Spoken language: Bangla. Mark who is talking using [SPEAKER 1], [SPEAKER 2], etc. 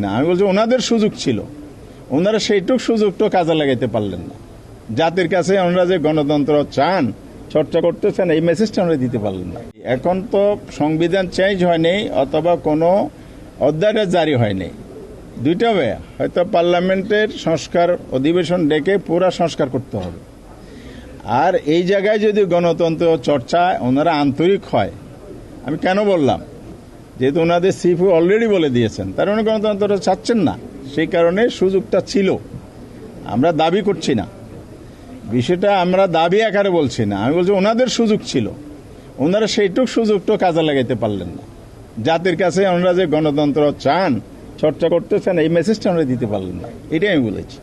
[SPEAKER 1] না, আমি বলছি ওনাদের সুযোগ ছিল, ওনারা সেইটুক সুযোগটা কাজে লাগাইতে পারলেন না। জাতির কাছে ওনারা যে গণতন্ত্র চান, চর্চা করতেছেন, এই মেসেজটা আমরা দিতে পারলেন না। এখন তো সংবিধান চেঞ্জ হয়নি অথবা কোনো অধ্যাদেশ জারি হয়নি, দুইটা হবে, হয়তো পার্লামেন্টের সংস্কার অধিবেশন ডেকে পুরা সংস্কার করতে হবে। আর এই জায়গায় যদি গণতন্ত্র চর্চায় ওনারা আন্তরিক হয়, আমি কেন বললাম, যেহেতু ওনাদের চিফও অলরেডি বলে দিয়েছেন, তার মানে গণতন্ত্রটা চাচ্ছেন না, সেই কারণে সুযোগটা ছিল। আমরা দাবি করছি না, বিষয়টা আমরা দাবি আকারে বলছি না, আমি বলছি ওনাদের সুযোগ ছিল, ওনারা সেইটুক সুযোগটা কাজে লাগাইতে পারলেন না। জাতির কাছে ওনারা যে গণতন্ত্র চান, চর্চা করতেছেন, এই মেসেজটা আমরা দিতে পারলেন না, এটাই আমি বলেছি।